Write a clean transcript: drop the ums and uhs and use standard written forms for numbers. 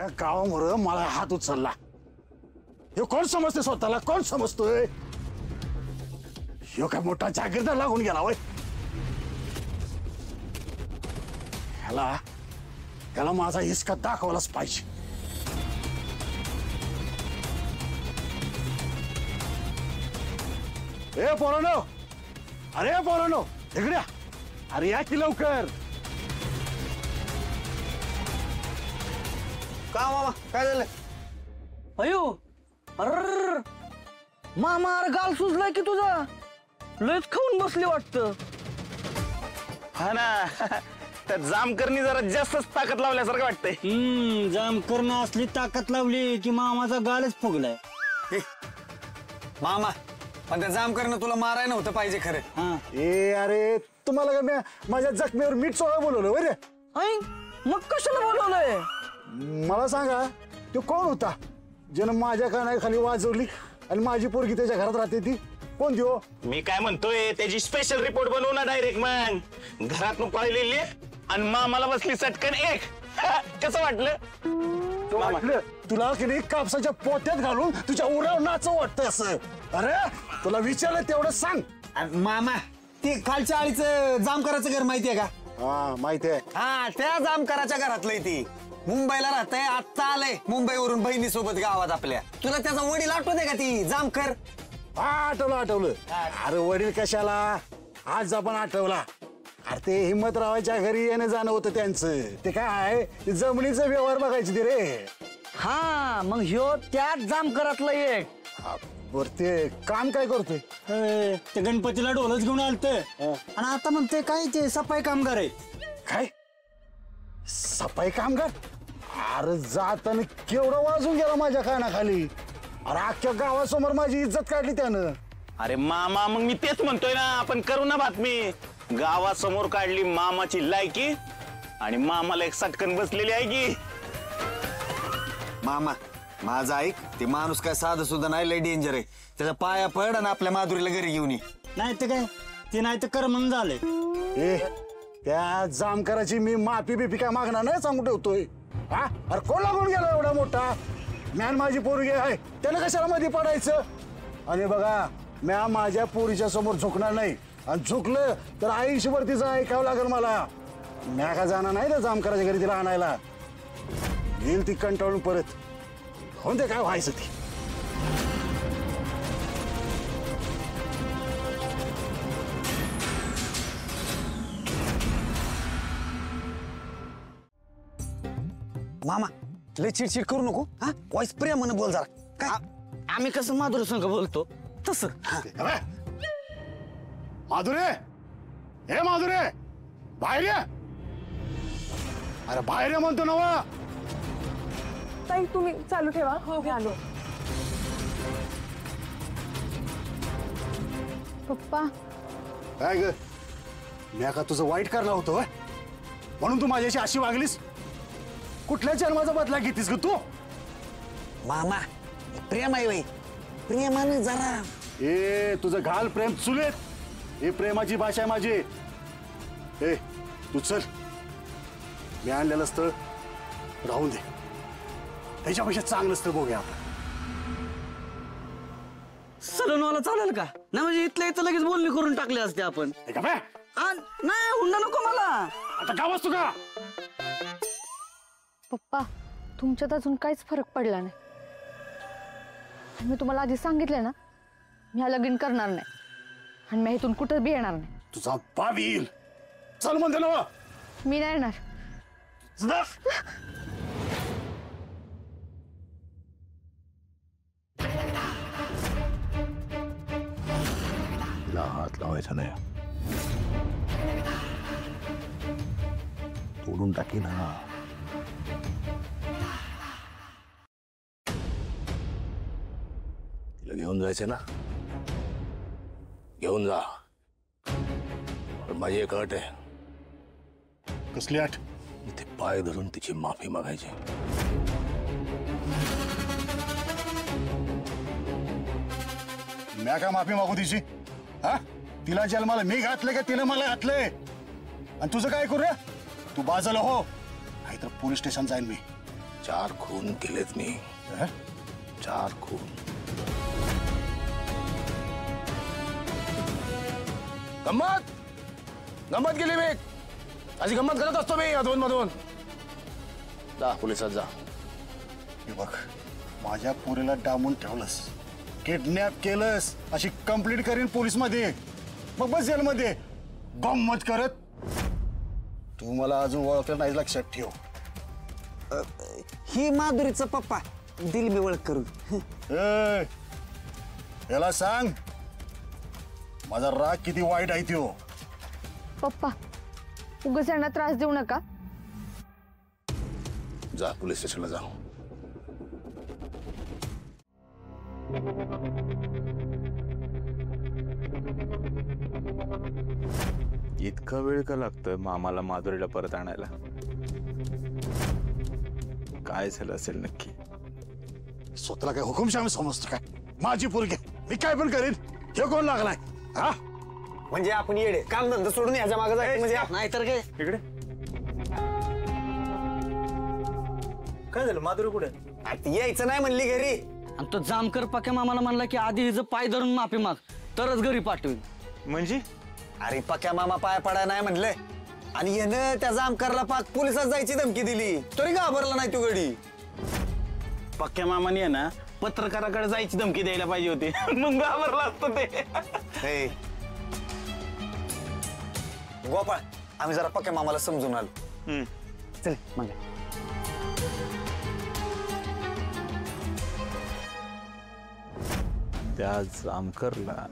अख्ख्या गावामुळे मला हात उचलला. हे कोण समजते स्वतःला? कोण समजतोय? ह्यो काय मोठा जागीरदार लागून गेला होय. ह्याला माझा हिसका दाखवलाच पाहिजे. ए पोरांनो, अरे पोरांनो, इकडे अरे या की लवकर. का मामा काय झालं? अयो अर मामा, अरे गाल सुजलाय की तुझा. लयच खाऊन बसली वाटतं. हा ना, त्या जामकरनी जरा जास्तच ताकद लावल्यासारखं वाटतंय. जामकरनं असली ताकद लावली की मामाचा गालच फुगलाय. मामा पण त्या जामकरनं तुला मारायला नव्हतं पाहिजे खरं. ए अरे तुम्हाला का माझ्या जखमीवर मीठ सोळा बोलवलं वय रे? मग कशाला बोलवलंय? मला सांगा, तो कोण होता ज्यानं माझ्या कानाखाली वाजवली आणि माझी पोरगी त्याच्या घरात राहते? ती कोण देऊ? मी काय म्हणतोय, त्याची स्पेशल रिपोर्ट बनवू ना डायरेक्ट. मग घरात पळलेली आणि मामाला बसली चटकन एक. कसं वाटलं? तुला की नाही कापसाच्या पोत्यात घालून तुझ्या उरावर नाचव वाटतं असं? अरे तुला विचारलं तेवढं सांग. मामा ते खालच्या आळीचं जामकराचं घर माहितीये का? हा माहिती आहे. हा त्या जामकराच्या घरातलंय. ती मुंबईला राहतंय, आत्ता आलंय मुंबईवरून बहिणीसोबत गावात आपल्या. तुला त्याचा वडील आठवते का? ती जामकर. आठवलं. अरे वडील कशाला, आज आपण आठवला. अरे ते हिम्मतरावाच्या घरी येणं जाणं होतं त्यांचं. ते काय जमिनीचा व्यवहार बघायचे ते रे. हा मग ह्यो त्याच जामकरातला एक. बर ते काम काय करतोय? ते गणपतीला ढोलच घेऊन आलतंय आणि आता म्हणते काय ते सफाई कामगार आहे. काय सफाई कामगार? अरे जाताना केवढं वाजून गेला माझ्या कानाखाली. अरे अख्ख्या गावासमोर माझी इज्जत काढली त्यानं. अरे मामा, मग मी तेच म्हणतोय ना, आपण करू ना बातमी. गावासमोर काढली मामाची लायकी आणि मामाला एक सटकन बसलेली आहे की. मामा माझं ऐक, ते माणूस काय साधं सुद्धा नाही, लय डेंजर आहे. त्याच्या पाया पड आणि आपल्या माधुरीला घरी घेऊन ये. नाही तर काय, ते नाही तर कर म्हणून झालंय. ए त्या जामकराची मी माफी बिफी काय मागणार नाही सांगून ठेवतोय. हा अरे कोण लागून गेला एवढा मोठा? मॅन माझी पोरगी आहे, त्याला कशाला मध्ये पडायचं? आणि बघा, म्या माझ्या पोरीच्या समोर झुकणार नाही. आणि झुकलं तर आयुष्यभर तिचं ऐकावं लागेल मला. म्या का जाणार नाही तर जामकराच्या घरी तिला आणायला. येईल ती कंटाळून परत. होते काय व्हायचं ती. मामा लय चिडचिड करू नको. हा वॉइस प्रेमानं बोल जरा. काय आम्ही कसं माधुरी संघ बोलतो तसं. माधुरे, हे माधुरे, बाहेर ये. अरे बाहेर ये म्हणतो ना. ताई तुम्ही चालू ठेवा. हो आलो. पप्पा काय ग, मी का तुझं वाईट करणार होतं म्हणून तू माझ्याशी अशी वागलीस? कुठल्या जन्माचा बदला घेतीस ग तू? मामा प्रेम आहे वय, प्रेमानं जरा. ए तुझं घाल प्रेम चुलेत. हे प्रेमाची भाषा आहे माझी. ए तू चल, मी आणलेलं स्थळ राहून दे. त्याच्यापेक्षा चांगलं स्थळ बघूया आपण. सलूनवाला चालेल का? नाही म्हणजे इथल्या इथं लगेच बोलणी करून टाकले असते आपण. नाही हुंडा नको मला. आता का बसतो का? पप्पा तुमच्यात अजून काहीच फरक पडला नाही. मी तुम्हाला आधी सांगितलं ना, मी हा लगीन करणार नाही आणि मी इथून कुठं बी येणार नाही. तुझा बाप येईल. चल म्हणते ना. मी नाही येणार. हात लावायचा नाही. तोडून टाकी ना. तिला घेऊन जायचं ना, घेऊन जा. पण माझी एक अट आहे. कसली अट? ते पाय धरून तिची माफी मागायची. मी का माफी मागू तिची? हा तिला जन्माला मी घातले का तिने मला घातले? आणि तुझं काय करू रे? तू बाजूला हो, नाहीतर पोलीस स्टेशन जाईन मी. 4 खून केलेत मी. 4 खून. गंमत केली मी. अशी गंमत करत असतो मी अधून मधून. जा पोलिसात जा. हे बघ, माझ्या पोरीला डांबून ठेवलंस, किडनॅप केलंस, अशी कंप्लीट करीन पोलीस मध्ये, मग बस जेलमध्ये गंमत करत. तू मला अजून ओळखलं नाही, लक्षात ठेव. ही माधुरीचा पप्पा, दिल मी ओळख करून. ए, याला सांग माझा राग किती वाईट आहे त्यो. पप्पा उगाच यांना त्रास देऊ नका. जा पोलीस स्टेशनला जा. इतका वेळ का लागतोय मामाला माधुरीला परत आणायला? काय झालं असेल नक्की? स्वतःला काय हुकुमशाही समजतो काय? माझी पोरगी, मी काय पण करीन. हे कोण लागलाय? हा, म्हणजे आपण येडे काम धंदा सोडून याच्या मागे जायचं म्हणजे नाहीतर काय. इकडे काय झालं? माधुरी कुठे? आता यायचं नाही म्हणली घरी. आणि तो जामकर पक्या मामाला म्हणला की आधी हिचं पाय धरून माफी माग, तरच घरी पाठवेल. म्हणजे अरे पक्या मामा पाय पडाय नाही म्हणलंय, आणि यानं त्या जामकरला पाक पोलिसात जायची धमकी दिली, तरी घाबरला नाही तू गडी. पक्क्या मामाने आहे ना पत्रकाराकडे जायची धमकी द्यायला पाहिजे होती. मग घाबरला असतो ते. हे गोपाळ, आम्ही जरा पक्या मामाला समजून आलो. चल मग. त्या जामकरला